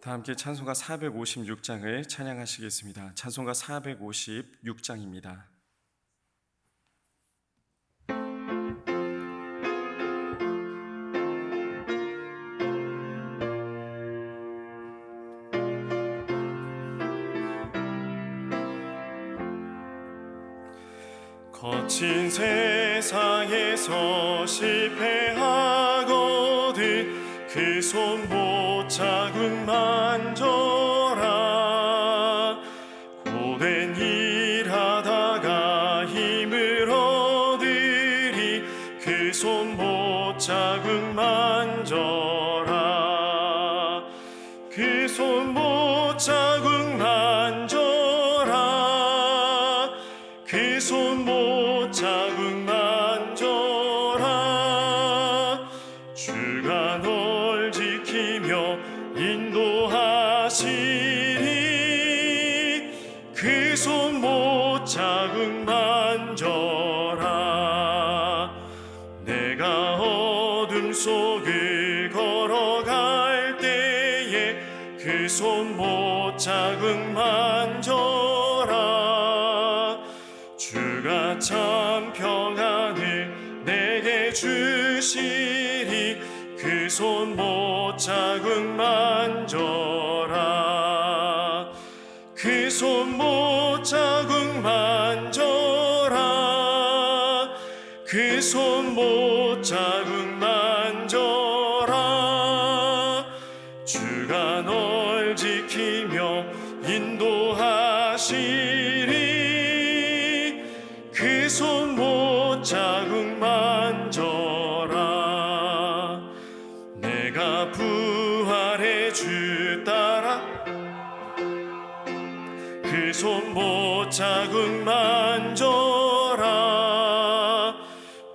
다 함께 찬송가 456장을 찬양하시겠습니다. 찬송가 456장입니다. 거친 세상에서 실패하거든 그 손 못 자국 만져라. 고된 일하다가 힘을 얻으리 그 손 못 자국 만져라. 그 손 못 자국 만져라. 그 손 못 자국 만져라. 주가 널 지키며 인도하시리. 그 손 못 자국 만져라. 내가 어둠 속을 걸어갈 때에 그 손 못 자국 만져라. 주가 참 평안을 내게 주시리. 그 손 못 자국 만져라. 그 손 못 자국 만져라. 그 손 못 자국 만져라. 주가 널 지키며 인도하시리. 그 손 못 자국 만져라. 내가 부활의 주 따라 그 손 못 자국 만져라.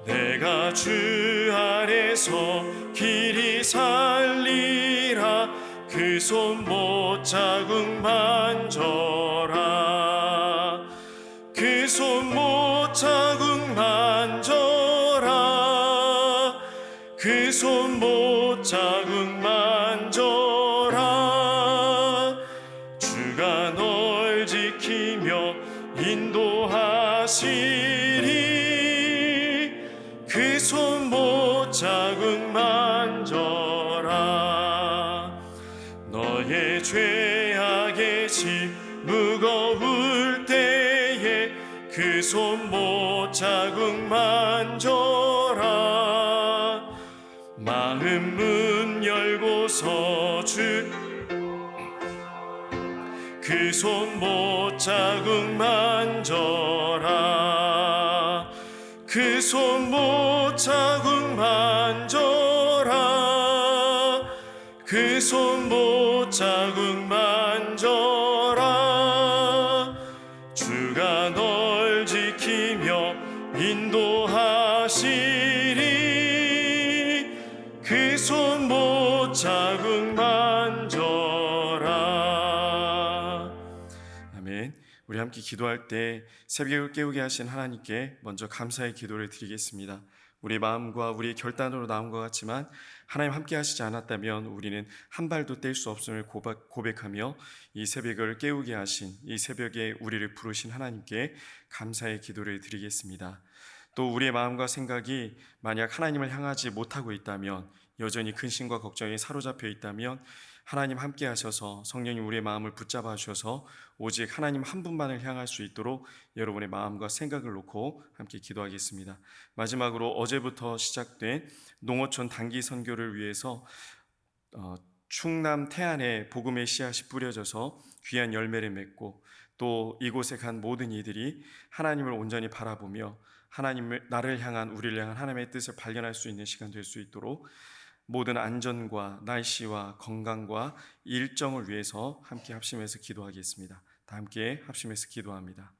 내가 주 아래서 길이 살리라. 그 손 못 자국 만져라. 그 손 못 자국 만져라. 그 손 못 자국 만져라. 주가 널 지키며 인도하시리. 그 손 못 자국 만져라. 너의 죄악의 짐 무거울 때에 그 손 못 자국 만져라. 마음 문 열고서 그 손 못 자국 만져라. 그 손 못 자국 만져라. 그 손 못 자국 만져라. 주가 널 지키며 인도하시리. 그 손 못 자국 만져라. 아멘. 우리 함께 기도할 때 새벽을 깨우게 하신 하나님께 먼저 감사의 기도를 드리겠습니다. 우리 마음과 우리의 결단으로 나온 것 같지만 하나님 함께 하시지 않았다면 우리는 한 발도 뗄 수 없음을 고백하며 이 새벽을 깨우게 하신, 이 새벽에 우리를 부르신 하나님께 감사의 기도를 드리겠습니다. 또 우리의 마음과 생각이 만약 하나님을 향하지 못하고 있다면, 여전히 근심과 걱정에 사로잡혀 있다면 하나님 함께 하셔서 성령님 우리의 마음을 붙잡아 주셔서 오직 하나님 한 분만을 향할 수 있도록 여러분의 마음과 생각을 놓고 함께 기도하겠습니다. 마지막으로 어제부터 시작된 농어촌 단기 선교를 위해서 충남 태안에 복음의 씨앗이 뿌려져서 귀한 열매를 맺고 또 이곳에 간 모든 이들이 하나님을 온전히 바라보며 하나님을, 나를 향한, 우리를 향한 하나님의 뜻을 발견할 수 있는 시간 될 수 있도록 모든 안전과 날씨와 건강과 일정을 위해서 함께 합심해서 기도하겠습니다. 다 함께 합심해서 기도합니다.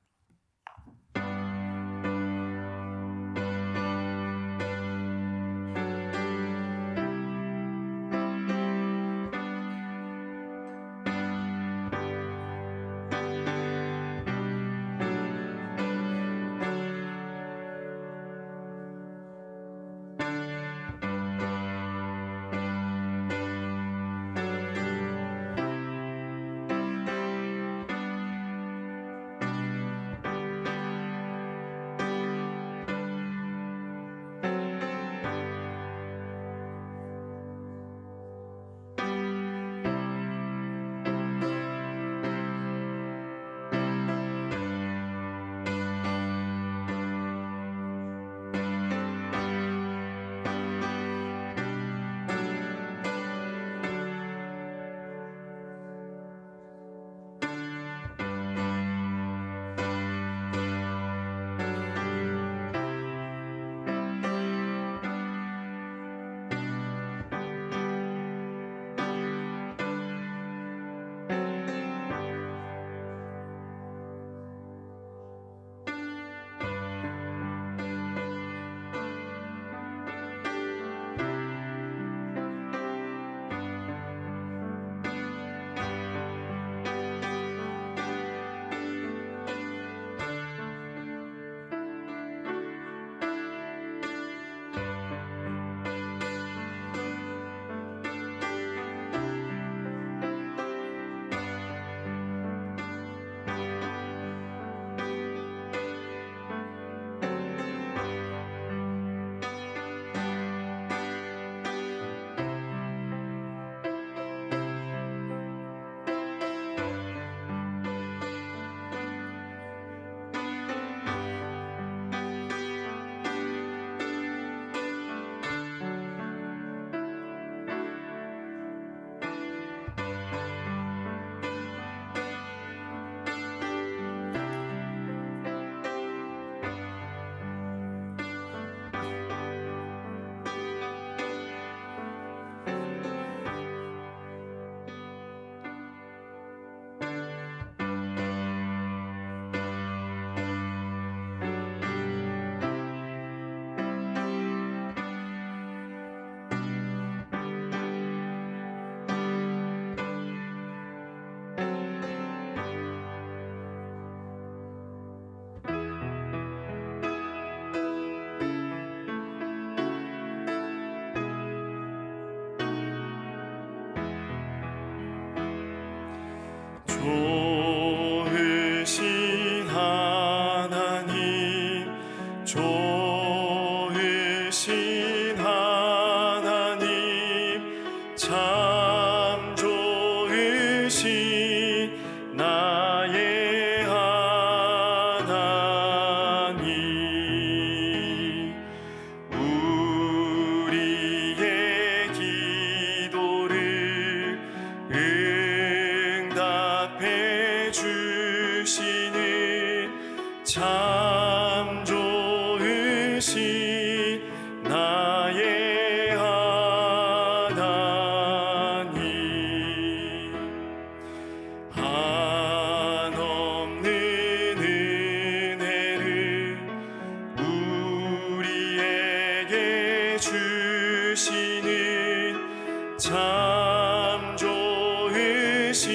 참 좋으신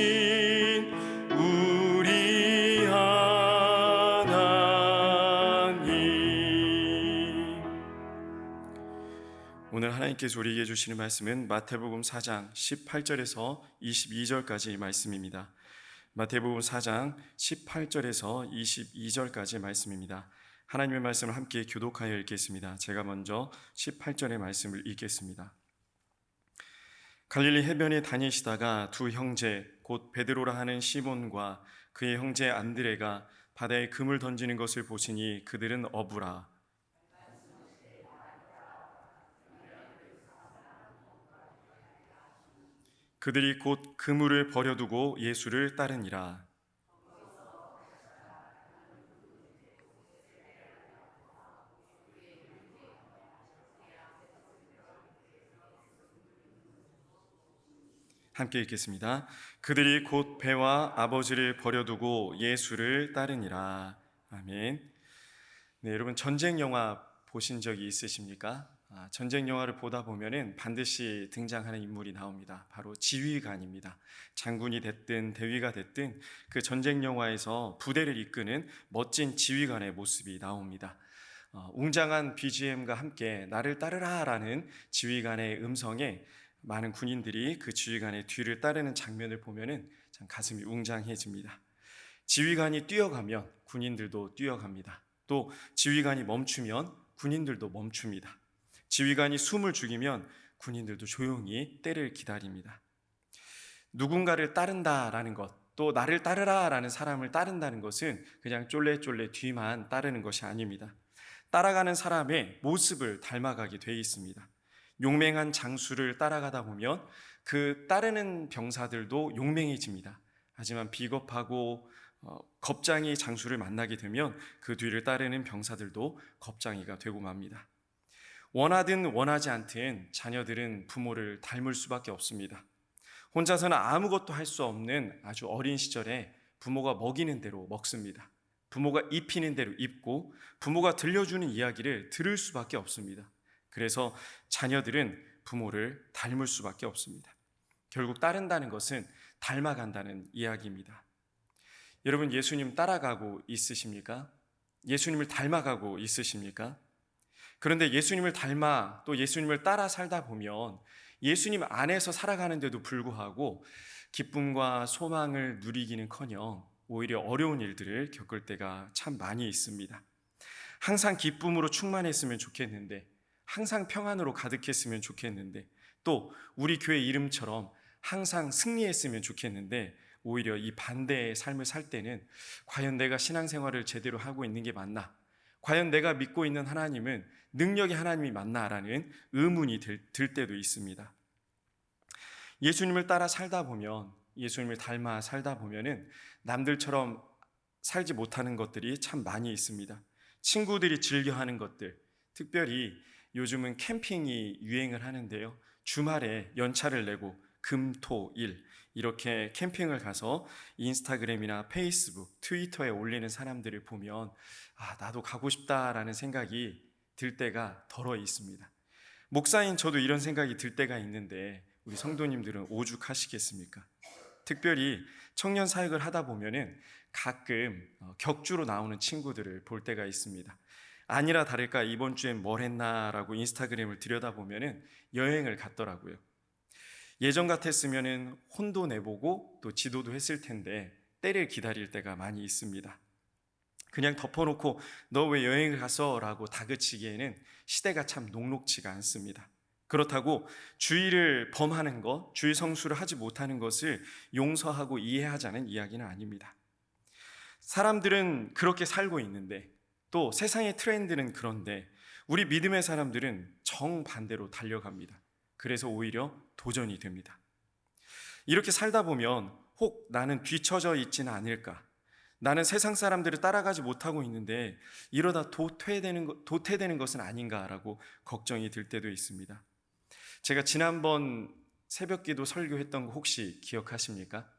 우리 하나님. 오늘 하나님께서 우리에게 주시는 말씀은 마태복음 4장 18절에서 22절까지 말씀입니다. 마태복음 4장 18절에서 22절까지 말씀입니다. 하나님의 말씀을 함께 교독하여 읽겠습니다. 제가 먼저 18절의 말씀을 읽겠습니다. 갈릴리 해변에 다니시다가 두 형제 곧 베드로라 하는 시몬과 그의 형제 안드레가 바다에 금을 던지는 것을 보시니 그들은 어부라. 그들이 곧 그물을 버려두고 예수를 따르니라. 함께 읽겠습니다. 그들이 곧 배와 아버지를 버려두고 예수를 따르니라. 아멘. 네, 여러분 전쟁 영화 보신 적이 있으십니까? 전쟁 영화를 보다 보면은 반드시 등장하는 인물이 나옵니다. 바로 지휘관입니다. 장군이 됐든 대위가 됐든 그 전쟁 영화에서 부대를 이끄는 멋진 지휘관의 모습이 나옵니다. 웅장한 BGM과 함께 나를 따르라라는 지휘관의 음성에 많은 군인들이 그 지휘관의 뒤를 따르는 장면을 보면은 참 가슴이 웅장해집니다. 지휘관이 뛰어가면 군인들도 뛰어갑니다. 또 지휘관이 멈추면 군인들도 멈춥니다. 지휘관이 숨을 죽이면 군인들도 조용히 때를 기다립니다. 누군가를 따른다라는 것, 또 나를 따르라라는 사람을 따른다는 것은 그냥 쫄래쫄래 뒤만 따르는 것이 아닙니다. 따라가는 사람의 모습을 닮아가게 되어 있습니다. 용맹한 장수를 따라가다 보면 그 따르는 병사들도 용맹해집니다. 하지만 비겁하고 겁장이 장수를 만나게 되면 그 뒤를 따르는 병사들도 겁장이가 되고 맙니다. 원하든 원하지 않든 자녀들은 부모를 닮을 수밖에 없습니다. 혼자서는 아무것도 할 수 없는 아주 어린 시절에 부모가 먹이는 대로 먹습니다. 부모가 입히는 대로 입고 부모가 들려주는 이야기를 들을 수밖에 없습니다. 그래서 자녀들은 부모를 닮을 수밖에 없습니다. 결국 따른다는 것은 닮아간다는 이야기입니다. 여러분, 예수님 따라가고 있으십니까? 예수님을 닮아가고 있으십니까? 그런데 예수님을 닮아 또 예수님을 따라 살다 보면 예수님 안에서 살아가는데도 불구하고 기쁨과 소망을 누리기는커녕 오히려 어려운 일들을 겪을 때가 참 많이 있습니다. 항상 기쁨으로 충만했으면 좋겠는데, 항상 평안으로 가득했으면 좋겠는데, 또 우리 교회 이름처럼 항상 승리했으면 좋겠는데, 오히려 이 반대의 삶을 살 때는 과연 내가 신앙생활을 제대로 하고 있는 게 맞나? 과연 내가 믿고 있는 하나님은 능력의 하나님이 맞나라는 의문이 들 때도 있습니다. 예수님을 따라 살다 보면, 예수님을 닮아 살다 보면은 남들처럼 살지 못하는 것들이 참 많이 있습니다. 친구들이 즐겨하는 것들, 특별히 요즘은 캠핑이 유행을 하는데요. 주말에 연차를 내고 금, 토, 일 이렇게 캠핑을 가서 인스타그램이나 페이스북, 트위터에 올리는 사람들을 보면 나도 가고 싶다라는 생각이 들 때가 덜어 있습니다. 목사인 저도 이런 생각이 들 때가 있는데 우리 성도님들은 오죽하시겠습니까? 특별히 청년 사역을 하다 보면은 가끔 격주로 나오는 친구들을 볼 때가 있습니다. 아니라 다를까 이번 주엔 뭘 했나라고 인스타그램을 들여다보면은 여행을 갔더라고요. 예전 같았으면은 혼도 내보고 또 지도도 했을 텐데 때를 기다릴 때가 많이 있습니다. 그냥 덮어놓고 너 왜 여행을 갔어? 라고 다그치기에는 시대가 참 녹록지가 않습니다. 그렇다고 주의를 범하는 것, 주의 성수를 하지 못하는 것을 용서하고 이해하자는 이야기는 아닙니다. 사람들은 그렇게 살고 있는데 또 세상의 트렌드는 그런데 우리 믿음의 사람들은 정반대로 달려갑니다. 그래서 오히려 도전이 됩니다. 이렇게 살다 보면 혹 나는 뒤처져 있지는 않을까? 나는 세상 사람들을 따라가지 못하고 있는데 이러다 도태되는 것은 아닌가라고 걱정이 들 때도 있습니다. 제가 지난번 새벽기도 설교했던 거 혹시 기억하십니까?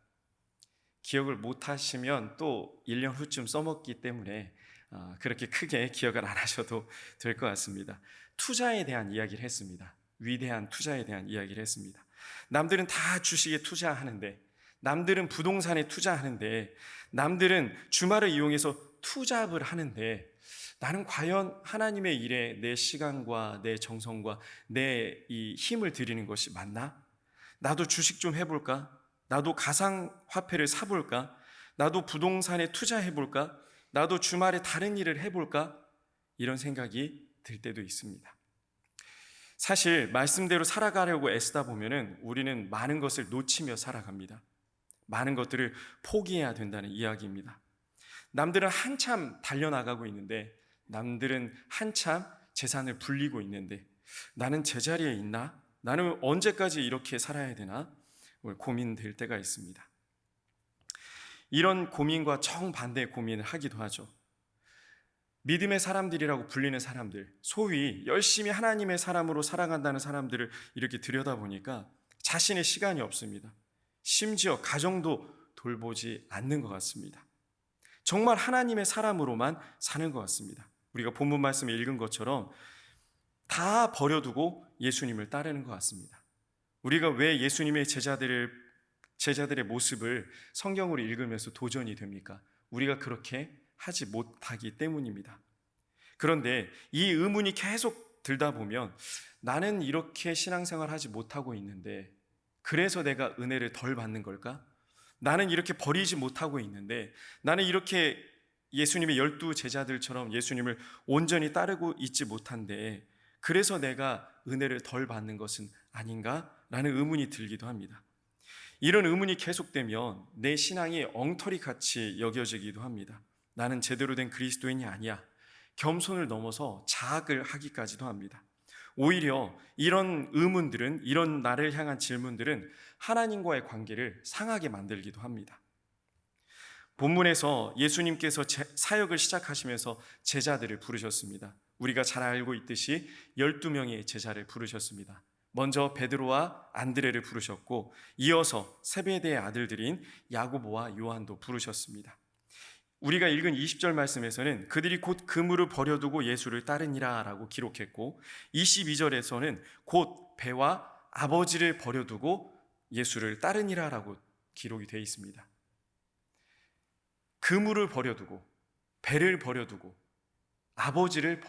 기억을 못하시면 또 1년 후쯤 써먹기 때문에 그렇게 크게 기억을 안 하셔도 될 것 같습니다. 투자에 대한 이야기를 했습니다. 위대한 투자에 대한 이야기를 했습니다. 남들은 다 주식에 투자하는데, 남들은 부동산에 투자하는데, 남들은 주말을 이용해서 투잡을 하는데, 나는 과연 하나님의 일에 내 시간과 내 정성과 내 이 힘을 들이는 것이 맞나? 나도 주식 좀 해볼까? 나도 가상화폐를 사볼까? 나도 부동산에 투자해볼까? 나도 주말에 다른 일을 해볼까? 이런 생각이 들 때도 있습니다. 사실 말씀대로 살아가려고 애쓰다 보면은 우리는 많은 것을 놓치며 살아갑니다. 많은 것들을 포기해야 된다는 이야기입니다. 남들은 한참 달려나가고 있는데, 남들은 한참 재산을 불리고 있는데, 나는 제자리에 있나? 나는 언제까지 이렇게 살아야 되나? 고민될 때가 있습니다. 이런 고민과 정반대의 고민을 하기도 하죠. 믿음의 사람들이라고 불리는 사람들, 소위 열심히 하나님의 사람으로 살아간다는 사람들을 이렇게 들여다보니까 자신의 시간이 없습니다. 심지어 가정도 돌보지 않는 것 같습니다. 정말 하나님의 사람으로만 사는 것 같습니다. 우리가 본문 말씀에 읽은 것처럼 다 버려두고 예수님을 따르는 것 같습니다. 우리가 왜 예수님의 제자들의 모습을 성경으로 읽으면서 도전이 됩니까? 우리가 그렇게 하지 못하기 때문입니다. 그런데 이 의문이 계속 들다 보면, 나는 이렇게 신앙생활 하지 못하고 있는데 그래서 내가 은혜를 덜 받는 걸까? 나는 이렇게 버리지 못하고 있는데, 나는 이렇게 예수님의 12 제자들처럼 예수님을 온전히 따르고 있지 못한데 그래서 내가 은혜를 덜 받는 것은 아닌가? 라는 의문이 들기도 합니다. 이런 의문이 계속되면 내 신앙이 엉터리같이 여겨지기도 합니다. 나는 제대로 된 그리스도인이 아니야. 겸손을 넘어서 자학을 하기까지도 합니다. 오히려 이런 의문들은, 이런 나를 향한 질문들은 하나님과의 관계를 상하게 만들기도 합니다. 본문에서 예수님께서 사역을 시작하시면서 제자들을 부르셨습니다. 우리가 잘 알고 있듯이 12명의 제자를 부르셨습니다. 먼저 베드로와 안드레를 부르셨고, 이어서 세베대의 아들들인 야고보와 요한도 부르셨습니다. 우리가 읽은 20절 말씀에서는 그들이 곧 그물을 버려두고 예수를 따르니라 라고 기록했고, 22절에서는 곧 배와 아버지를 버려두고 예수를 따르니라 라고 기록이 되어 있습니다. 그물을 버려두고, 배를 버려두고, 아버지를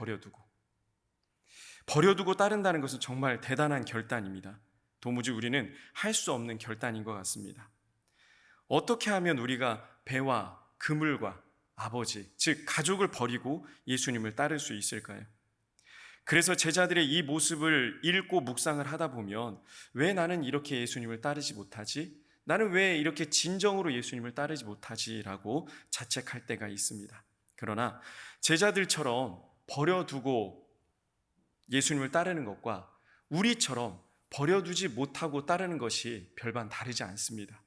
버려두고 따른다는 것은 정말 대단한 결단입니다. 도무지 우리는 할 수 없는 결단인 것 같습니다. 어떻게 하면 우리가 배와 그물과 아버지, 즉 가족을 버리고 예수님을 따를 수 있을까요? 그래서 제자들의 이 모습을 읽고 묵상을 하다 보면, 왜 나는 이렇게 예수님을 따르지 못하지? 나는 왜 이렇게 진정으로 예수님을 따르지 못하지? 라고 자책할 때가 있습니다. 그러나 제자들처럼 버려두고 예수님을 따르는 것과 우리처럼 버려두지 못하고 따르는 것이 별반 다르지 않습니다.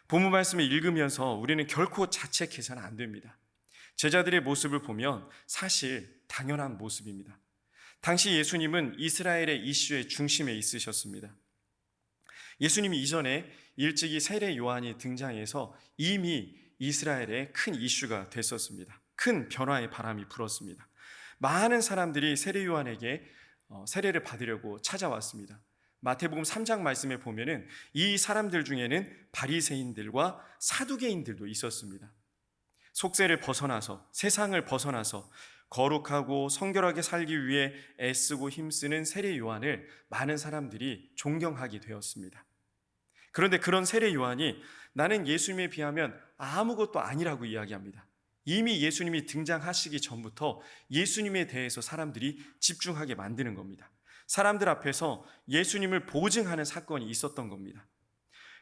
본문 말씀을 읽으면서 우리는 결코 자책해서는 안 됩니다. 제자들의 모습을 보면 사실 당연한 모습입니다. 당시 예수님은 이스라엘의 이슈의 중심에 있으셨습니다. 예수님이 이전에 일찍이 세례 요한이 등장해서 이미 이스라엘의 큰 이슈가 됐었습니다. 큰 변화의 바람이 불었습니다. 많은 사람들이 세례 요한에게 세례를 받으려고 찾아왔습니다. 마태복음 3장 말씀에 보면은 이 사람들 중에는 바리새인들과 사두개인들도 있었습니다. 속세를 벗어나서, 세상을 벗어나서 거룩하고 성결하게 살기 위해 애쓰고 힘쓰는 세례 요한을 많은 사람들이 존경하게 되었습니다. 그런데 그런 세례 요한이 나는 예수님에 비하면 아무것도 아니라고 이야기합니다. 이미 예수님이 등장하시기 전부터 예수님에 대해서 사람들이 집중하게 만드는 겁니다. 사람들 앞에서 예수님을 보증하는 사건이 있었던 겁니다.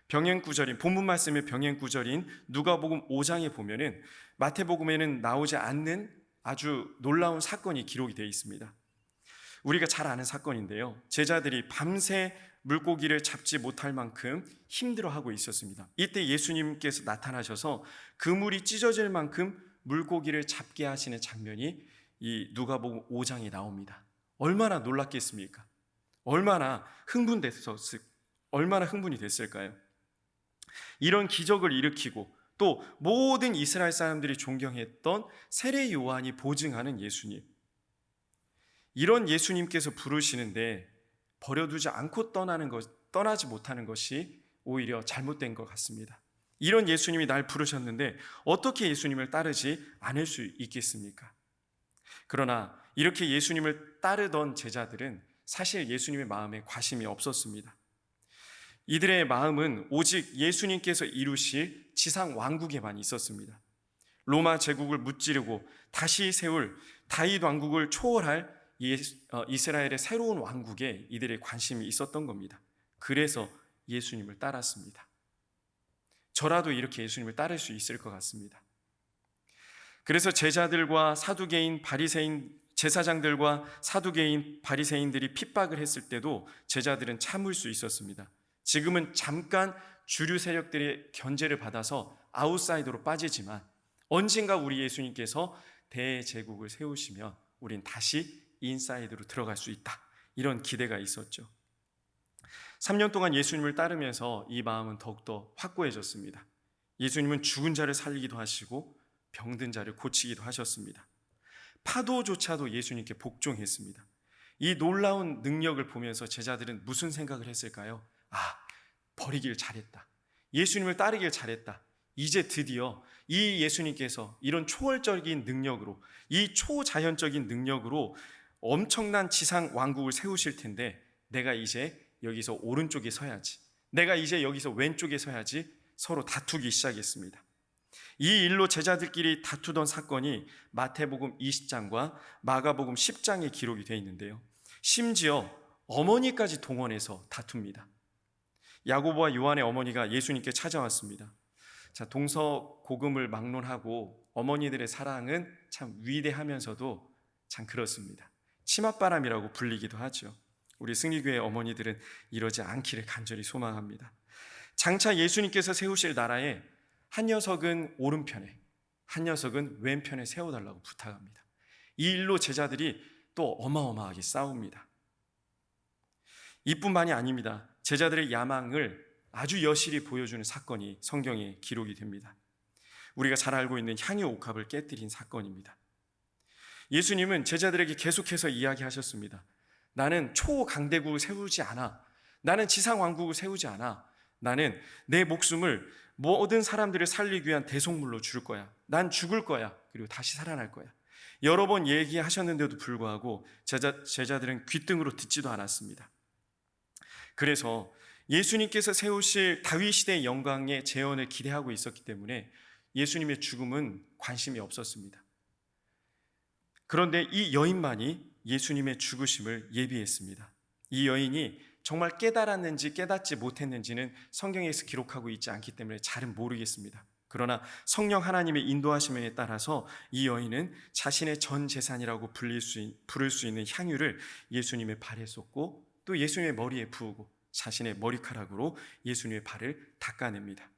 병행구절인, 본문 말씀의 병행구절인 누가복음 5장에 보면은 마태복음에는 나오지 않는 아주 놀라운 사건이 기록이 되어 있습니다. 우리가 잘 아는 사건인데요, 제자들이 밤새 물고기를 잡지 못할 만큼 힘들어하고 있었습니다. 이때 예수님께서 나타나셔서 그물이 찢어질 만큼 물고기를 잡게 하시는 장면이 이 누가복음 5장에 나옵니다. 얼마나 놀랐겠습니까? 얼마나 흥분이 됐을까요? 이런 기적을 일으키고 또 모든 이스라엘 사람들이 존경했던 세례 요한이 보증하는 예수님, 이런 예수님께서 부르시는데 버려두지 않고 떠나지 못하는 것이 오히려 잘못된 것 같습니다. 이런 예수님이 날 부르셨는데 어떻게 예수님을 따르지 않을 수 있겠습니까? 그러나 이렇게 예수님을 따르던 제자들은 사실 예수님의 마음에 관심이 없었습니다. 이들의 마음은 오직 예수님께서 이루실 지상 왕국에만 있었습니다. 로마 제국을 무찌르고 다시 세울 다윗 왕국을 초월할 이스라엘의 새로운 왕국에 이들의 관심이 있었던 겁니다. 그래서 예수님을 따랐습니다. 저라도 이렇게 예수님을 따를 수 있을 것 같습니다. 그래서 제자들과 사두개인 바리새인 제사장들과 사두개인 바리새인들이 핍박을 했을 때도 제자들은 참을 수 있었습니다. 지금은 잠깐 주류 세력들의 견제를 받아서 아웃사이더로 빠지지만 언젠가 우리 예수님께서 대제국을 세우시면 우린 다시 인사이드로 들어갈 수 있다. 이런 기대가 있었죠. 3년 동안 예수님을 따르면서 이 마음은 더욱더 확고해졌습니다. 예수님은 죽은 자를 살리기도 하시고 병든 자를 고치기도 하셨습니다. 파도조차도 예수님께 복종했습니다. 이 놀라운 능력을 보면서 제자들은 무슨 생각을 했을까요? 버리길 잘했다. 예수님을 따르길 잘했다. 이제 드디어 이 예수님께서 이런 초월적인 능력으로, 이 초자연적인 능력으로 엄청난 지상 왕국을 세우실 텐데 내가 이제 여기서 오른쪽에 서야지, 내가 이제 여기서 왼쪽에 서야지 서로 다투기 시작했습니다. 이 일로 제자들끼리 다투던 사건이 마태복음 20장과 마가복음 10장에 기록이 되어 있는데요. 심지어 어머니까지 동원해서 다툽니다. 야고보와 요한의 어머니가 예수님께 찾아왔습니다. 자, 동서고금을 막론하고 어머니들의 사랑은 참 위대하면서도 참 그렇습니다. 치맛바람이라고 불리기도 하죠. 우리 승리교회 어머니들은 이러지 않기를 간절히 소망합니다. 장차 예수님께서 세우실 나라에 한 녀석은 오른편에, 한 녀석은 왼편에 세워달라고 부탁합니다. 이 일로 제자들이 또 어마어마하게 싸웁니다. 이뿐만이 아닙니다. 제자들의 야망을 아주 여실히 보여주는 사건이 성경에 기록이 됩니다. 우리가 잘 알고 있는 향유 옥합을 깨뜨린 사건입니다. 예수님은 제자들에게 계속해서 이야기하셨습니다. 나는 초강대국을 세우지 않아. 나는 지상왕국을 세우지 않아. 나는 내 목숨을 모든 사람들을 살리기 위한 대속물로 줄 거야. 난 죽을 거야. 그리고 다시 살아날 거야. 여러 번 얘기하셨는데도 불구하고 제자들은 귓등으로 듣지도 않았습니다. 그래서 예수님께서 세우실 다윗 시대의 영광의 재현을 기대하고 있었기 때문에 예수님의 죽음은 관심이 없었습니다. 그런데 이 여인만이 예수님의 죽으심을 예비했습니다. 이 여인이 정말 깨달았는지 깨닫지 못했는지는 성경에서 기록하고 있지 않기 때문에 잘은 모르겠습니다. 그러나 성령 하나님의 인도하심에 따라서 이 여인은 자신의 전 재산이라고 부를 수 있는 향유를 예수님의 발에 쏟고 또 예수님의 머리에 부으고 자신의 머리카락으로 예수님의 발을 닦아냅니다.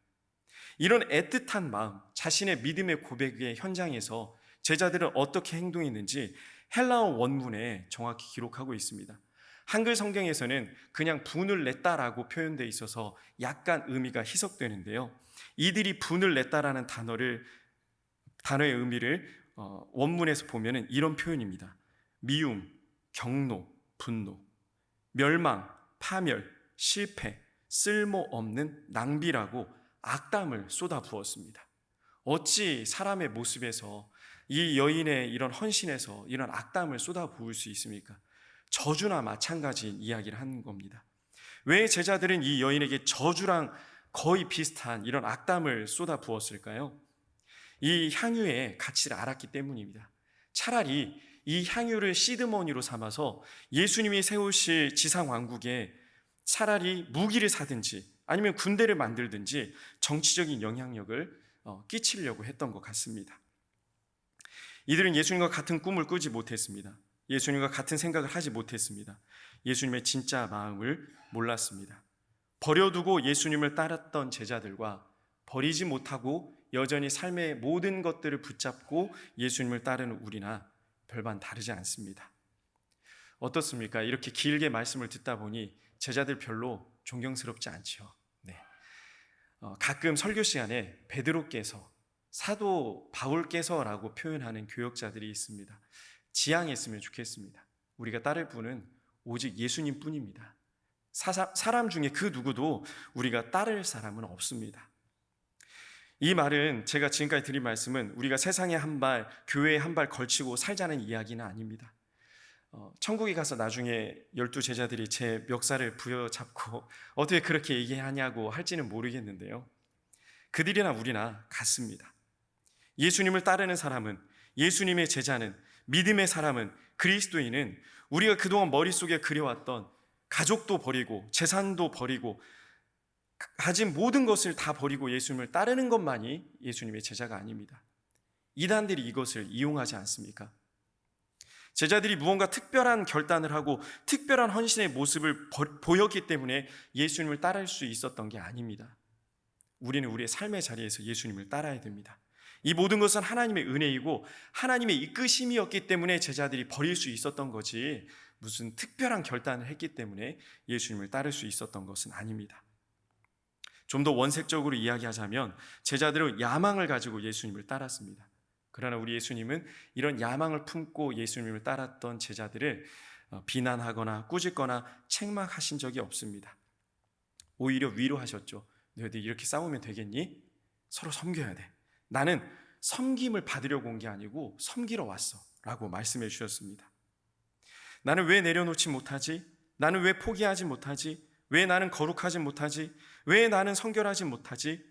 이런 애틋한 마음, 자신의 믿음의 고백의 현장에서 제자들은 어떻게 행동했는지 헬라어 원문에 정확히 기록하고 있습니다. 한글 성경에서는 그냥 분을 냈다라고 표현되어 있어서 약간 의미가 희석되는데요. 이들이 분을 냈다라는 단어의 의미를 원문에서 보면 이런 표현입니다. 미움, 경노, 분노, 멸망, 파멸, 실패, 쓸모없는 낭비라고 악담을 쏟아부었습니다. 어찌 사람의 모습에서 이 여인의 이런 헌신에서 이런 악담을 쏟아부을 수 있습니까? 저주나 마찬가지인 이야기를 하는 겁니다. 왜 제자들은 이 여인에게 저주랑 거의 비슷한 이런 악담을 쏟아부었을까요? 이 향유의 가치를 알았기 때문입니다. 차라리 이 향유를 시드머니로 삼아서 예수님이 세우실 지상왕국에 차라리 무기를 사든지 아니면 군대를 만들든지 정치적인 영향력을 끼치려고 했던 것 같습니다. 이들은 예수님과 같은 꿈을 꾸지 못했습니다. 예수님과 같은 생각을 하지 못했습니다. 예수님의 진짜 마음을 몰랐습니다. 버려두고 예수님을 따랐던 제자들과 버리지 못하고 여전히 삶의 모든 것들을 붙잡고 예수님을 따르는 우리나 별반 다르지 않습니다. 어떻습니까? 이렇게 길게 말씀을 듣다 보니 제자들 별로 존경스럽지 않죠. 네. 가끔 설교 시간에 베드로께서, 사도 바울께서라고 표현하는 교역자들이 있습니다. 지양했으면 좋겠습니다. 우리가 따를 분은 오직 예수님 뿐입니다. 사람 중에 그 누구도 우리가 따를 사람은 없습니다. 이 말은, 제가 지금까지 드린 말씀은 우리가 세상에 한 발, 교회에 한 발 걸치고 살자는 이야기는 아닙니다. 천국에 가서 나중에 12 제자들이 제 멱살을 부여잡고 어떻게 그렇게 얘기하냐고 할지는 모르겠는데요, 그들이나 우리나 같습니다. 예수님을 따르는 사람은, 예수님의 제자는, 믿음의 사람은, 그리스도인은 우리가 그동안 머릿속에 그려왔던 가족도 버리고 재산도 버리고 가진 모든 것을 다 버리고 예수님을 따르는 것만이 예수님의 제자가 아닙니다. 이단들이 이것을 이용하지 않습니까? 제자들이 무언가 특별한 결단을 하고 특별한 헌신의 모습을 보였기 때문에 예수님을 따를 수 있었던 게 아닙니다. 우리는 우리의 삶의 자리에서 예수님을 따라야 됩니다. 이 모든 것은 하나님의 은혜이고 하나님의 이끄심이었기 때문에 제자들이 버릴 수 있었던 거지, 무슨 특별한 결단을 했기 때문에 예수님을 따를 수 있었던 것은 아닙니다. 좀 더 원색적으로 이야기하자면 제자들은 야망을 가지고 예수님을 따랐습니다. 그러나 우리 예수님은 이런 야망을 품고 예수님을 따랐던 제자들을 비난하거나 꾸짖거나 책망하신 적이 없습니다. 오히려 위로하셨죠. 너희들 이렇게 싸우면 되겠니? 서로 섬겨야 돼. 나는 섬김을 받으려고 온 게 아니고 섬기러 왔어 라고 말씀해 주셨습니다. 나는 왜 내려놓지 못하지? 나는 왜 포기하지 못하지? 왜 나는 거룩하지 못하지? 왜 나는 성결하지 못하지?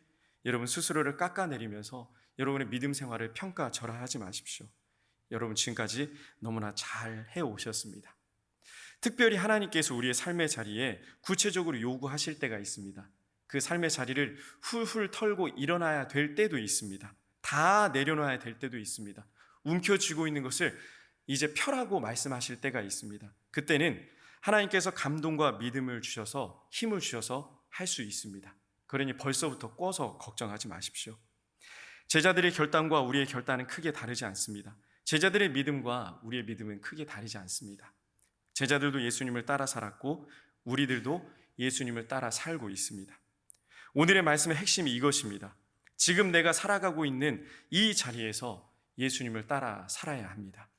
여러분 스스로를 깎아내리면서 여러분의 믿음 생활을 평가절하하지 마십시오. 여러분 지금까지 너무나 잘 해오셨습니다. 특별히 하나님께서 우리의 삶의 자리에 구체적으로 요구하실 때가 있습니다. 그 삶의 자리를 훌훌 털고 일어나야 될 때도 있습니다. 다 내려놔야 될 때도 있습니다. 움켜쥐고 있는 것을 이제 펴라고 말씀하실 때가 있습니다. 그때는 하나님께서 감동과 믿음을 주셔서 힘을 주셔서 할 수 있습니다. 그러니 벌써부터 꿔서 걱정하지 마십시오. 제자들의 결단과 우리의 결단은 크게 다르지 않습니다. 제자들의 믿음과 우리의 믿음은 크게 다르지 않습니다. 제자들도 예수님을 따라 살았고 우리들도 예수님을 따라 살고 있습니다. 오늘의 말씀의 핵심이 이것입니다. 지금 내가 살아가고 있는 이 자리에서 예수님을 따라 살아야 합니다.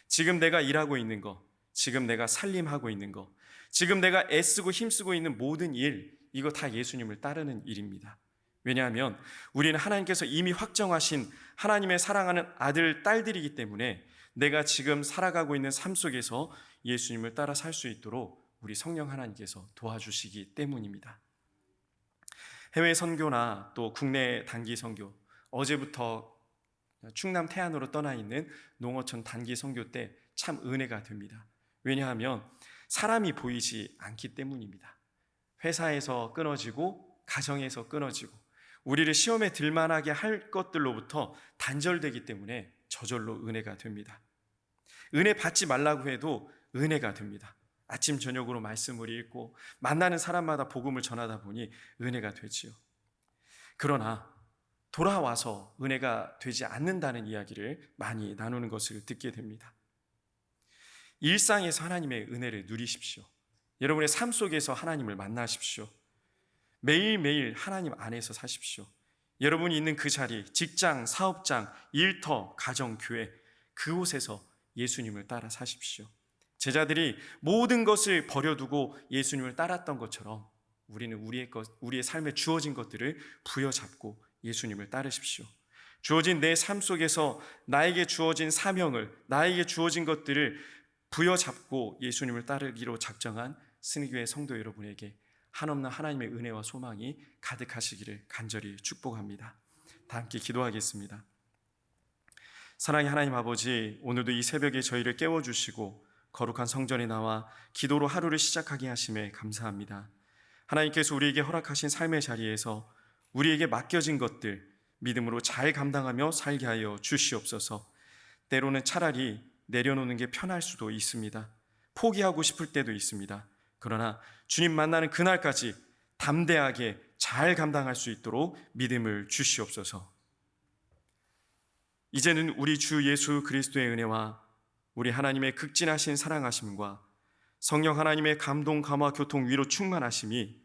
지금 내가 일하고 있는 것, 지금 내가 살림하고 있는 것, 지금 내가 애쓰고 힘쓰고 있는 모든 일, 이거 다 예수님을 따르는 일입니다. 왜냐하면 우리는 하나님께서 이미 확정하신 하나님의 사랑하는 아들, 딸들이기 때문에 내가 지금 살아가고 있는 삶 속에서 예수님을 따라 살 수 있도록 우리 성령 하나님께서 도와주시기 때문입니다. 해외 선교나 또 국내 단기 선교, 어제부터 충남 태안으로 떠나 있는 농어촌 단기 선교 때 참 은혜가 됩니다. 왜냐하면 사람이 보이지 않기 때문입니다. 회사에서 끊어지고 가정에서 끊어지고 우리를 시험에 들만하게 할 것들로부터 단절되기 때문에 저절로 은혜가 됩니다. 은혜 받지 말라고 해도 은혜가 됩니다. 아침 저녁으로 말씀을 읽고 만나는 사람마다 복음을 전하다 보니 은혜가 되지요. 그러나 돌아와서 은혜가 되지 않는다는 이야기를 많이 나누는 것을 듣게 됩니다. 일상에서 하나님의 은혜를 누리십시오. 여러분의 삶 속에서 하나님을 만나십시오. 매일매일 하나님 안에서 사십시오. 여러분이 있는 그 자리, 직장, 사업장, 일터, 가정, 교회, 그곳에서 예수님을 따라 사십시오. 제자들이 모든 것을 버려두고 예수님을 따랐던 것처럼 우리는 우리의 삶에 주어진 것들을 부여잡고 예수님을 따르십시오. 주어진 내 삶 속에서 나에게 주어진 사명을, 나에게 주어진 것들을 부여잡고 예수님을 따르기로 작정한 승리교회 성도 여러분에게 한없는 하나님의 은혜와 소망이 가득하시기를 간절히 축복합니다. 다 함께 기도하겠습니다. 사랑의 하나님 아버지, 오늘도 이 새벽에 저희를 깨워주시고 거룩한 성전에 나와 기도로 하루를 시작하게 하심에 감사합니다. 하나님께서 우리에게 허락하신 삶의 자리에서 우리에게 맡겨진 것들 믿음으로 잘 감당하며 살게 하여 주시옵소서. 때로는 차라리 내려놓는 게 편할 수도 있습니다. 포기하고 싶을 때도 있습니다. 그러나 주님 만나는 그날까지 담대하게 잘 감당할 수 있도록 믿음을 주시옵소서. 이제는 우리 주 예수 그리스도의 은혜와 우리 하나님의 극진하신 사랑하심과 성령 하나님의 감동, 감화, 교통, 위로 충만하심이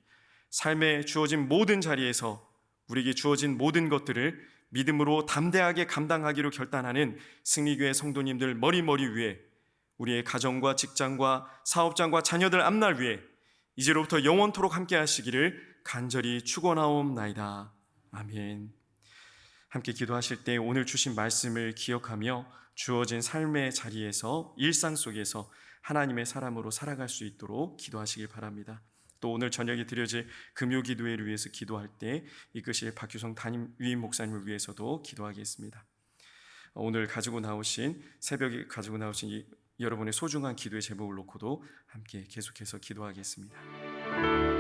삶에 주어진 모든 자리에서 우리에게 주어진 모든 것들을 믿음으로 담대하게 감당하기로 결단하는 승리교회 성도님들 머리 위에 우리의 가정과 직장과 사업장과 자녀들 앞날 위해 이제로부터 영원토록 함께 하시기를 간절히 축원하옵나이다. 아멘. 함께 기도하실 때 오늘 주신 말씀을 기억하며 주어진 삶의 자리에서, 일상 속에서 하나님의 사람으로 살아갈 수 있도록 기도하시길 바랍니다. 또 오늘 저녁에 드려질 금요 기도회를 위해서 기도할 때 이끄실 박규성 담임 위임 목사님을 위해서도 기도하겠습니다. 오늘 새벽에 가지고 나오신 여러분의 소중한 기도의 제목을 놓고도 함께 계속해서 기도하겠습니다.